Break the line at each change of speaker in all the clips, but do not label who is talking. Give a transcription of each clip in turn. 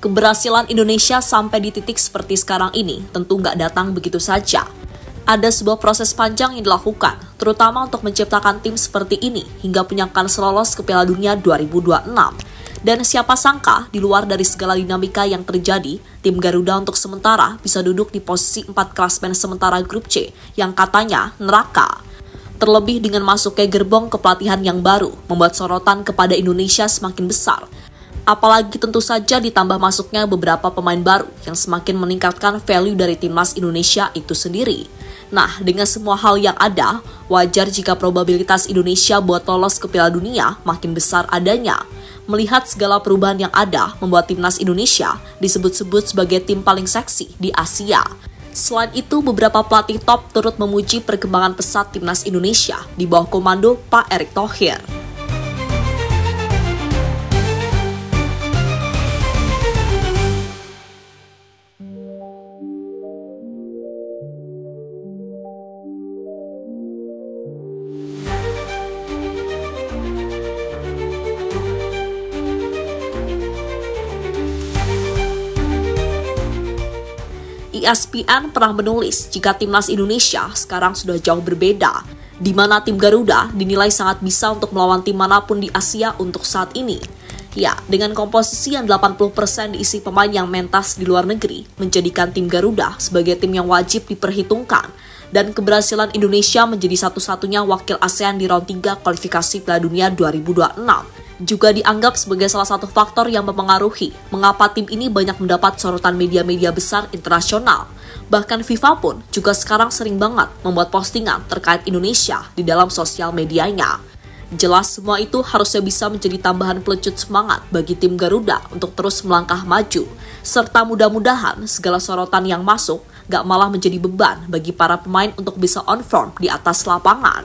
Keberhasilan Indonesia sampai di titik seperti sekarang ini tentu nggak datang begitu saja. Ada sebuah proses panjang yang dilakukan, terutama untuk menciptakan tim seperti ini hingga menyangkan lolos ke Piala Dunia 2026. Dan siapa sangka, di luar dari segala dinamika yang terjadi, tim Garuda untuk sementara bisa duduk di posisi 4 klasemen sementara grup C yang katanya neraka. Terlebih dengan masuknya gerbong kepelatihan yang baru, membuat sorotan kepada Indonesia semakin besar. Apalagi tentu saja ditambah masuknya beberapa pemain baru yang semakin meningkatkan value dari timnas Indonesia itu sendiri. Nah, dengan semua hal yang ada, wajar jika probabilitas Indonesia buat lolos ke Piala Dunia makin besar adanya. Melihat segala perubahan yang ada, membuat timnas Indonesia disebut-sebut sebagai tim paling seksi di Asia. Selain itu, beberapa pelatih top turut memuji perkembangan pesat timnas Indonesia di bawah komando Pak Erick Thohir. ESPN pernah menulis jika timnas Indonesia sekarang sudah jauh berbeda, di mana tim Garuda dinilai sangat bisa untuk melawan tim manapun di Asia untuk saat ini. Ya, dengan komposisi yang 80% diisi pemain yang mentas di luar negeri, menjadikan tim Garuda sebagai tim yang wajib diperhitungkan, dan keberhasilan Indonesia menjadi satu-satunya wakil ASEAN di round 3 kualifikasi Piala Dunia 2026. Juga dianggap sebagai salah satu faktor yang mempengaruhi mengapa tim ini banyak mendapat sorotan media-media besar internasional. Bahkan FIFA pun juga sekarang sering banget membuat postingan terkait Indonesia di dalam sosial medianya. Jelas semua itu harusnya bisa menjadi tambahan pelecut semangat bagi tim Garuda untuk terus melangkah maju. Serta mudah-mudahan segala sorotan yang masuk gak malah menjadi beban bagi para pemain untuk bisa on form di atas lapangan.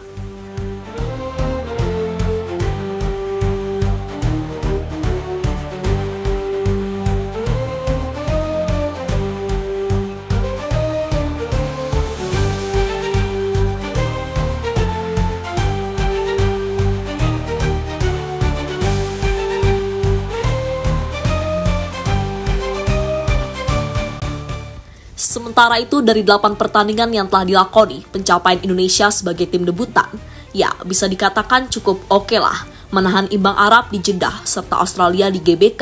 Sementara itu, dari 8 pertandingan yang telah dilakoni, pencapaian Indonesia sebagai tim debutan, ya bisa dikatakan cukup oke lah. Menahan imbang Arab di Jeddah serta Australia di GBK,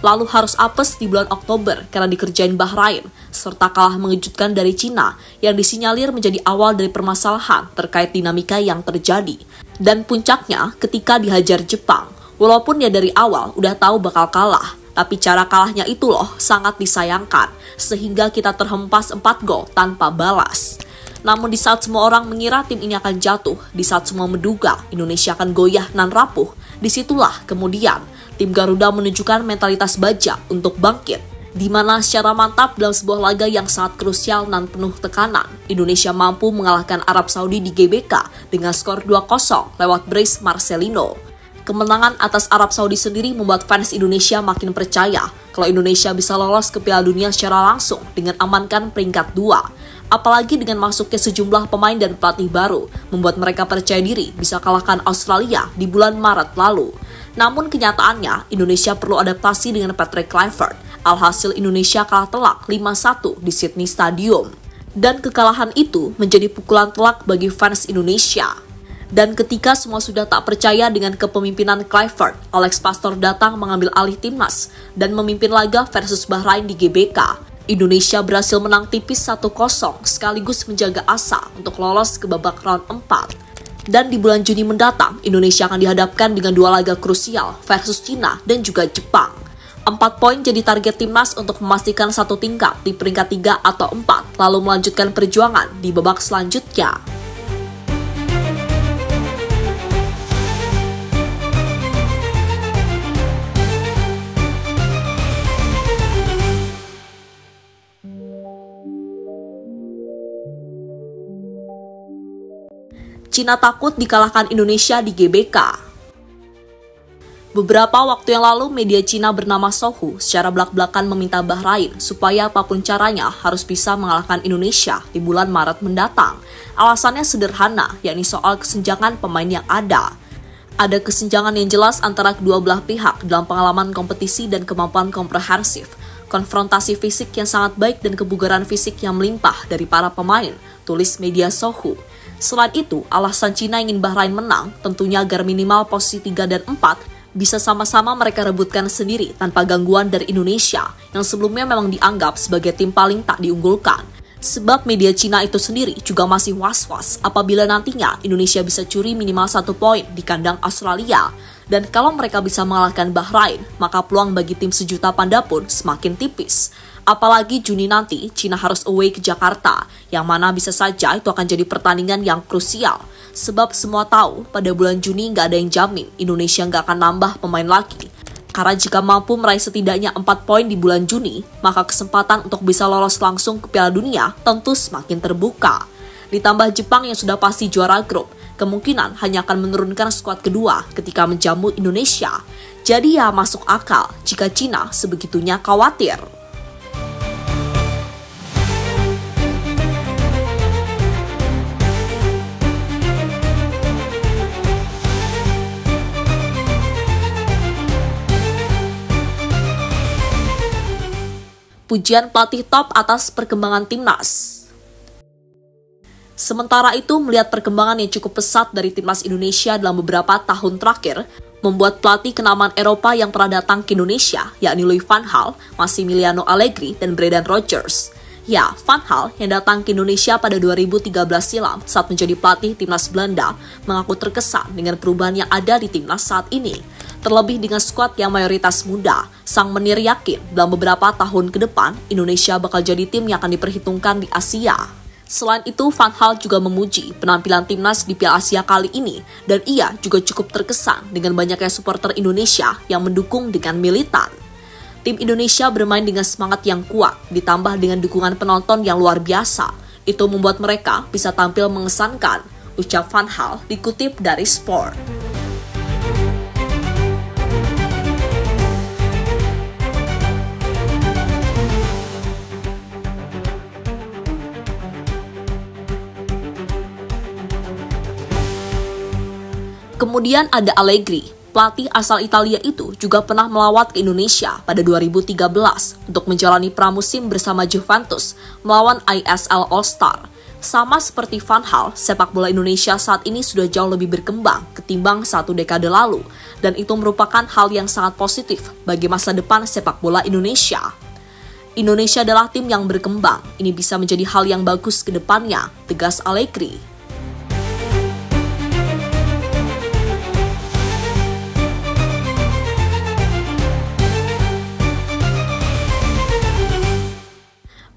lalu harus apes di bulan Oktober karena dikerjain Bahrain, serta kalah mengejutkan dari Cina yang disinyalir menjadi awal dari permasalahan terkait dinamika yang terjadi. Dan puncaknya ketika dihajar Jepang, walaupun ya dari awal udah tahu bakal kalah, tapi cara kalahnya itu loh sangat disayangkan, sehingga kita terhempas 4 gol tanpa balas. Namun di saat semua orang mengira tim ini akan jatuh, di saat semua menduga Indonesia akan goyah nan rapuh, disitulah kemudian tim Garuda menunjukkan mentalitas baja untuk bangkit, di mana secara mantap dalam sebuah laga yang sangat krusial dan penuh tekanan, Indonesia mampu mengalahkan Arab Saudi di GBK dengan skor 2-0 lewat brace Marcelino. Kemenangan atas Arab Saudi sendiri membuat fans Indonesia makin percaya kalau Indonesia bisa lolos ke Piala Dunia secara langsung dengan amankan peringkat 2. Apalagi dengan masuknya sejumlah pemain dan pelatih baru, membuat mereka percaya diri bisa kalahkan Australia di bulan Maret lalu. Namun kenyataannya, Indonesia perlu adaptasi dengan Patrick Kluivert. Alhasil Indonesia kalah telak 5-1 di Sydney Stadium. Dan kekalahan itu menjadi pukulan telak bagi fans Indonesia. Dan ketika semua sudah tak percaya dengan kepemimpinan Kluivert, Alex Pastoor datang mengambil alih timnas dan memimpin laga versus Bahrain di GBK. Indonesia berhasil menang tipis 1-0 sekaligus menjaga asa untuk lolos ke babak round 4. Dan di bulan Juni mendatang, Indonesia akan dihadapkan dengan 2 laga krusial versus Cina dan juga Jepang. 4 poin jadi target timnas untuk memastikan 1 tingkat di peringkat 3 atau 4, lalu melanjutkan perjuangan di babak selanjutnya. Cina takut dikalahkan Indonesia di GBK. Beberapa waktu yang lalu, media Cina bernama Sohu secara belak-belakan meminta Bahrain supaya apapun caranya harus bisa mengalahkan Indonesia di bulan Maret mendatang. Alasannya sederhana, yakni soal kesenjangan pemain yang ada. Ada kesenjangan yang jelas antara kedua belah pihak dalam pengalaman kompetisi dan kemampuan komprehensif. konfrontasi fisik yang sangat baik dan kebugaran fisik yang melimpah dari para pemain, tulis media Sohu. Selain itu, alasan Cina ingin Bahrain menang tentunya agar minimal posisi 3 dan 4 bisa sama-sama mereka rebutkan sendiri tanpa gangguan dari Indonesia yang sebelumnya memang dianggap sebagai tim paling tak diunggulkan. Sebab media Cina itu sendiri juga masih was-was apabila nantinya Indonesia bisa curi minimal 1 poin di kandang Australia. Dan kalau mereka bisa mengalahkan Bahrain, maka peluang bagi tim sejuta panda pun semakin tipis. Apalagi Juni nanti, Cina harus away ke Jakarta, yang mana bisa saja itu akan jadi pertandingan yang krusial. Sebab semua tahu, pada bulan Juni nggak ada yang jamin Indonesia nggak akan nambah pemain lagi. Karena jika mampu meraih setidaknya 4 poin di bulan Juni, maka kesempatan untuk bisa lolos langsung ke Piala Dunia tentu semakin terbuka. Ditambah Jepang yang sudah pasti juara grup, kemungkinan hanya akan menurunkan skuad kedua ketika menjamu Indonesia. Jadi ya masuk akal jika Cina sebegitunya khawatir. Pujian pelatih top atas perkembangan timnas. Sementara itu, melihat perkembangan yang cukup pesat dari timnas Indonesia dalam beberapa tahun terakhir, membuat pelatih kenamaan Eropa yang pernah datang ke Indonesia, yakni Louis van Gaal, Massimiliano Allegri, dan Brendan Rodgers. Ya, Van Gaal yang datang ke Indonesia pada 2013 silam saat menjadi pelatih timnas Belanda, mengaku terkesan dengan perubahan yang ada di timnas saat ini. Terlebih dengan skuad yang mayoritas muda, sang menir yakin dalam beberapa tahun ke depan, Indonesia bakal jadi tim yang akan diperhitungkan di Asia. Selain itu, Van Gaal juga memuji penampilan timnas di Piala Asia kali ini, dan ia juga cukup terkesan dengan banyaknya supporter Indonesia yang mendukung dengan militan. Tim Indonesia bermain dengan semangat yang kuat, ditambah dengan dukungan penonton yang luar biasa. Itu membuat mereka bisa tampil mengesankan, ucap Van Gaal dikutip dari Sport. Kemudian ada Allegri, pelatih asal Italia itu juga pernah melawat ke Indonesia pada 2013 untuk menjalani pramusim bersama Juventus melawan ISL All-Star. Sama seperti Van Gaal, sepak bola Indonesia saat ini sudah jauh lebih berkembang ketimbang 1 dekade lalu, dan itu merupakan hal yang sangat positif bagi masa depan sepak bola Indonesia. Indonesia adalah tim yang berkembang, ini bisa menjadi hal yang bagus ke depannya, tegas Allegri.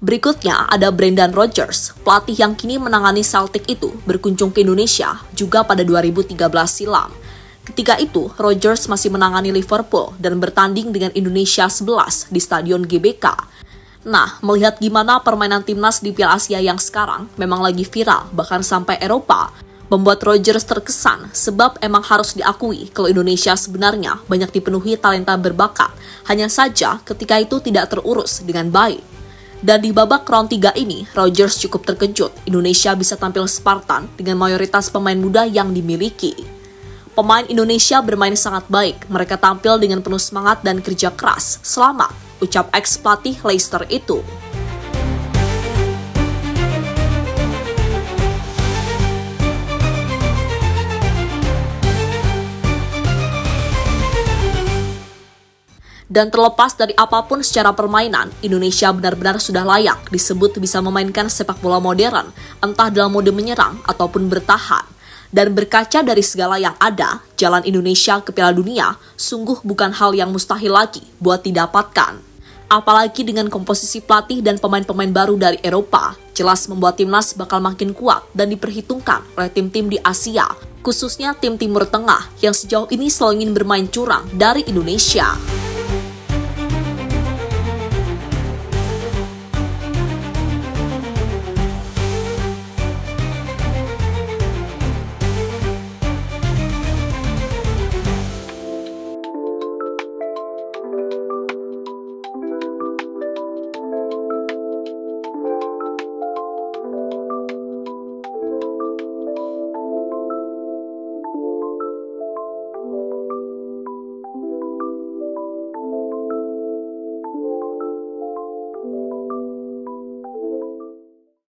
Berikutnya ada Brendan Rodgers, pelatih yang kini menangani Celtic itu berkunjung ke Indonesia juga pada 2013 silam. Ketika itu, Rodgers masih menangani Liverpool dan bertanding dengan Indonesia 11 di Stadion GBK. Nah, melihat gimana permainan timnas di Piala Asia yang sekarang memang lagi viral bahkan sampai Eropa, membuat Rodgers terkesan sebab emang harus diakui kalau Indonesia sebenarnya banyak dipenuhi talenta berbakat, hanya saja ketika itu tidak terurus dengan baik. Dan di babak round 3 ini, Rodgers cukup terkejut Indonesia bisa tampil Spartan dengan mayoritas pemain muda yang dimiliki. Pemain Indonesia bermain sangat baik, mereka tampil dengan penuh semangat dan kerja keras. Selamat, ucap ex-pelatih Leicester itu. Dan terlepas dari apapun secara permainan, Indonesia benar-benar sudah layak disebut bisa memainkan sepak bola modern, entah dalam mode menyerang ataupun bertahan. Dan berkaca dari segala yang ada, jalan Indonesia ke Piala Dunia sungguh bukan hal yang mustahil lagi buat didapatkan. Apalagi dengan komposisi pelatih dan pemain-pemain baru dari Eropa, jelas membuat timnas bakal makin kuat dan diperhitungkan oleh tim-tim di Asia, khususnya tim Timur Tengah yang sejauh ini selalu ingin bermain curang dari Indonesia.